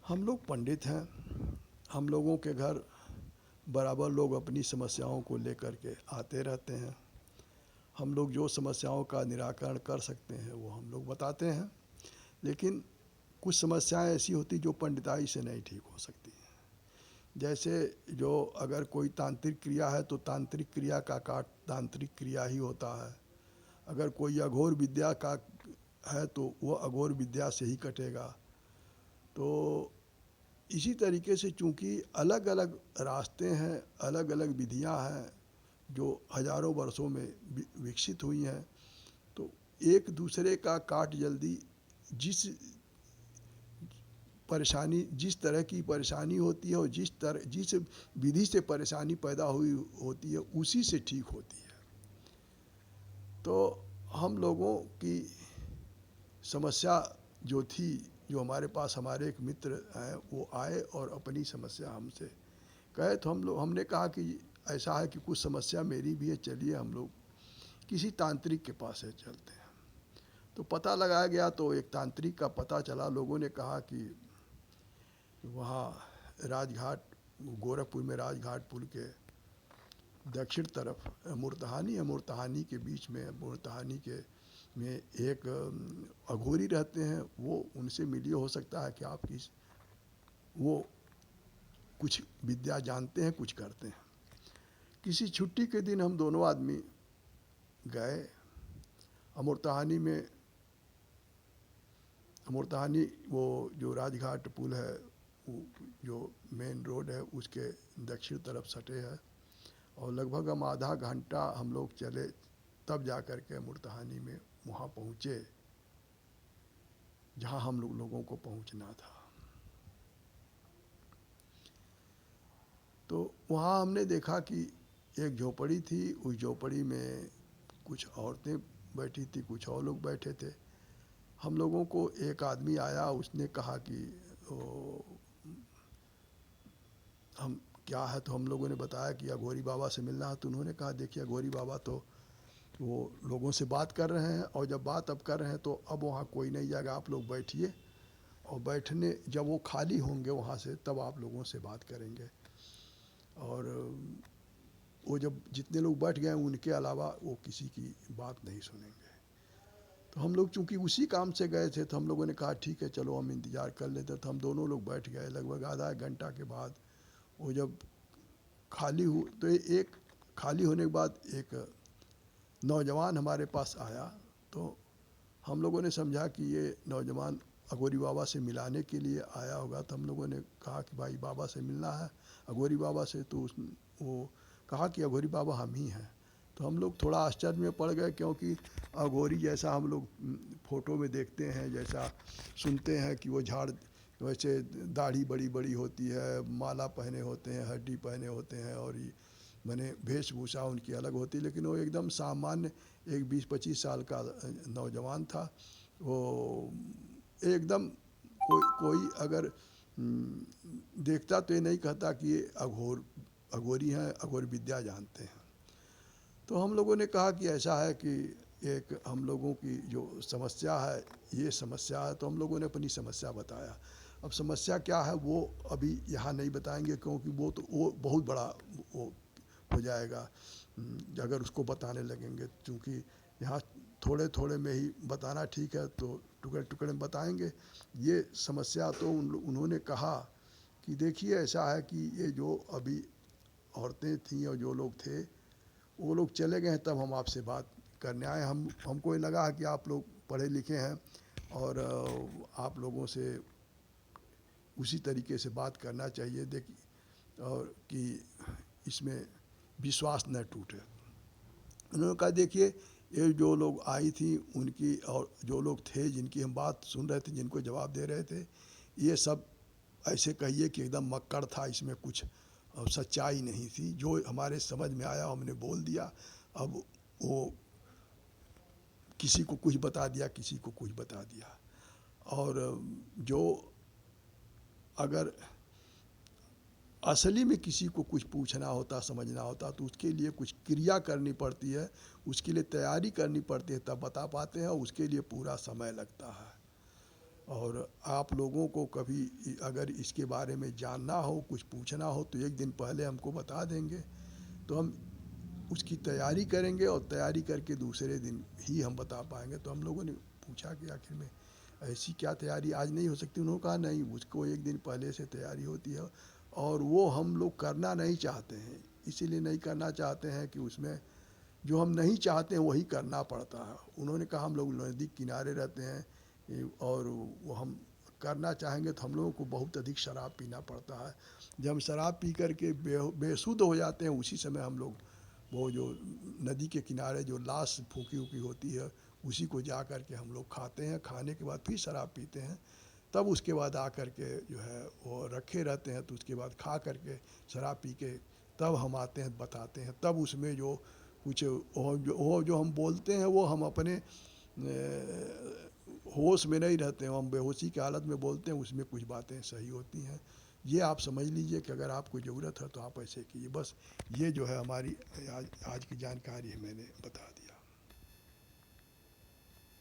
हम लोग पंडित हैं। हम लोगों के घर बराबर लोग अपनी समस्याओं को लेकर के आते रहते हैं। हम लोग जो समस्याओं का निराकरण कर सकते हैं वो हम लोग बताते हैं, लेकिन कुछ समस्याएं ऐसी होती जो पंडिताई से नहीं ठीक हो सकती हैं। जैसे जो अगर कोई तांत्रिक क्रिया है तो तांत्रिक क्रिया का काट तांत्रिक क्रिया ही होता है। अगर कोई अघोर विद्या का है तो वो अघोर विद्या से ही कटेगा। तो इसी तरीके से चूँकि अलग अलग रास्ते हैं, अलग अलग विधियां हैं जो हजारों वर्षों में विकसित हुई हैं, तो एक दूसरे का काट जल्दी जिस परेशानी जिस तरह की परेशानी होती है और जिस विधि से परेशानी पैदा हुई होती है उसी से ठीक होती है। तो हम लोगों की समस्या जो थी, जो हमारे पास हमारे एक मित्र हैं वो आए और अपनी समस्या हमसे कहे, तो हमने कहा कि ऐसा है कि कुछ समस्या मेरी भी है, चलिए हम लोग किसी तांत्रिक के पास है चलते हैं। तो पता लगाया गया तो एक तांत्रिक का पता चला। लोगों ने कहा कि वहाँ राजघाट, गोरखपुर में राजघाट पुल के दक्षिण तरफ अमूर्तहानी के बीच में अमूर्तहानी के में एक अघोरी रहते हैं। वो उनसे मिलिए, हो सकता है कि आपकी वो कुछ विद्या जानते हैं, कुछ करते हैं। किसी छुट्टी के दिन हम दोनों आदमी गए अमूर्तहानी में। अमूर्तहानी वो जो राजघाट पुल है, जो मेन रोड है उसके दक्षिण तरफ सटे है, और लगभग हम आधा घंटा हम लोग चले तब जा कर के अमूर्तहानी में वहाँ पहुँचे जहाँ हम लोगों को पहुँचना था। तो वहाँ हमने देखा कि एक झोपड़ी थी, उस झोपड़ी में कुछ औरतें बैठी थी, कुछ और लोग बैठे थे। हम लोगों को एक आदमी आया, उसने कहा कि हम क्या है, तो हम लोगों ने बताया कि अघोरी बाबा से मिलना है। तो उन्होंने कहा देखिए अघोरी बाबा तो वो लोगों से बात कर रहे हैं, और जब बात अब कर रहे हैं तो अब वहाँ कोई नहीं जाएगा, आप लोग बैठिए, और बैठने जब वो खाली होंगे वहाँ से तब आप लोगों से बात करेंगे। और वो जब जितने लोग बैठ गए उनके अलावा वो किसी की बात नहीं सुनेंगे। तो हम लोग चूँकि उसी काम से गए थे तो हम लोगों ने कहा ठीक है चलो हम इंतज़ार कर लेते। तो हम दोनों लोग बैठ गए। लगभग आधा एक घंटा के बाद वो जब खाली हो तो एक खाली होने के बाद एक नौजवान हमारे पास आया। तो हम लोगों ने समझा कि ये नौजवान अघोरी बाबा से मिलाने के लिए आया होगा। तो हम लोगों ने कहा कि भाई बाबा से मिलना है, अघोरी बाबा से। तो वो कहा कि अघोरी बाबा हम ही हैं। तो हम लोग थोड़ा आश्चर्य में पड़ गए, क्योंकि अघोरी जैसा हम लोग फ़ोटो में देखते हैं, जैसा सुनते हैं कि वो झाड़ वैसे दाढ़ी बड़ी बड़ी होती है, माला पहने होते हैं, हड्डी पहने होते हैं, और ये माने वेशभूषा उनकी अलग होती, लेकिन वो एकदम सामान्य एक 20-25 साल का नौजवान था। वो एकदम कोई अगर देखता तो ये नहीं कहता कि ये अघोरी हैं, अघोर विद्या जानते हैं। तो हम लोगों ने कहा कि ऐसा है कि एक हम लोगों की जो समस्या है, ये समस्या है। तो हम लोगों ने अपनी समस्या बताया। अब समस्या क्या है वो अभी यहाँ नहीं बताएंगे, क्योंकि वो बहुत बड़ा वो हो जाएगा अगर उसको बताने लगेंगे। क्योंकि यहाँ थोड़े थोड़े में ही बताना ठीक है, तो टुकड़े टुकड़े में बताएंगे। ये समस्या तो उन्होंने कहा कि देखिए ऐसा है कि ये जो अभी औरतें थीं और जो लोग थे वो लोग चले गए हैं, तब हम आपसे बात करने आए। हमको ये लगा कि आप लोग पढ़े लिखे हैं और आप लोगों से उसी तरीके से बात करना चाहिए, देखिए, और कि इसमें विश्वास न टूटे। उन्होंने कहा देखिए ये जो लोग आई थी उनकी, और जो लोग थे जिनकी हम बात सुन रहे थे, जिनको जवाब दे रहे थे, ये सब ऐसे कहिए कि एकदम मक्कड़ था, इसमें कुछ सच्चाई नहीं थी। जो हमारे समझ में आया हमने बोल दिया। अब वो किसी को कुछ बता दिया, किसी को कुछ बता दिया। और जो अगर असली में किसी को कुछ पूछना होता, समझना होता, तो उसके लिए कुछ क्रिया करनी पड़ती है, उसके लिए तैयारी करनी पड़ती है, तब बता पाते हैं, और उसके लिए पूरा समय लगता है। और आप लोगों को कभी अगर इसके बारे में जानना हो, कुछ पूछना हो तो एक दिन पहले हमको बता देंगे, तो हम उसकी तैयारी करेंगे और तैयारी करके दूसरे दिन ही हम बता पाएंगे। तो हम लोगों ने पूछा कि आखिर में ऐसी क्या तैयारी आज नहीं हो सकती? उन्होंने कहा नहीं, उसको एक दिन पहले से तैयारी होती है और वो हम लोग करना नहीं चाहते हैं। इसीलिए नहीं करना चाहते हैं कि उसमें जो हम नहीं चाहते हैं वही करना पड़ता है। उन्होंने कहा हम लोग नदी किनारे रहते हैं और वो हम करना चाहेंगे तो हम लोगों को बहुत अधिक शराब पीना पड़ता है। जब हम शराब पी कर के बेसुध हो जाते हैं, उसी समय हम लोग वो जो नदी के किनारे जो लाश फूकी वूकी होती है उसी को जा कर के हम लोग खाते हैं। खाने के बाद फिर शराब पीते हैं, तब उसके बाद आ कर के जो है वो रखे रहते हैं, तो उसके बाद खा कर के शराब पी के तब हम आते हैं बताते हैं। तब उसमें जो कुछ वो जो हम बोलते हैं वो हम अपने होश में नहीं रहते हैं, हम बेहोशी की हालत में बोलते हैं, उसमें कुछ बातें सही होती हैं। ये आप समझ लीजिए कि अगर आपको ज़रूरत है तो आप ऐसे कीजिए। बस ये जो है हमारी आज की जानकारी है, मैंने बता दी।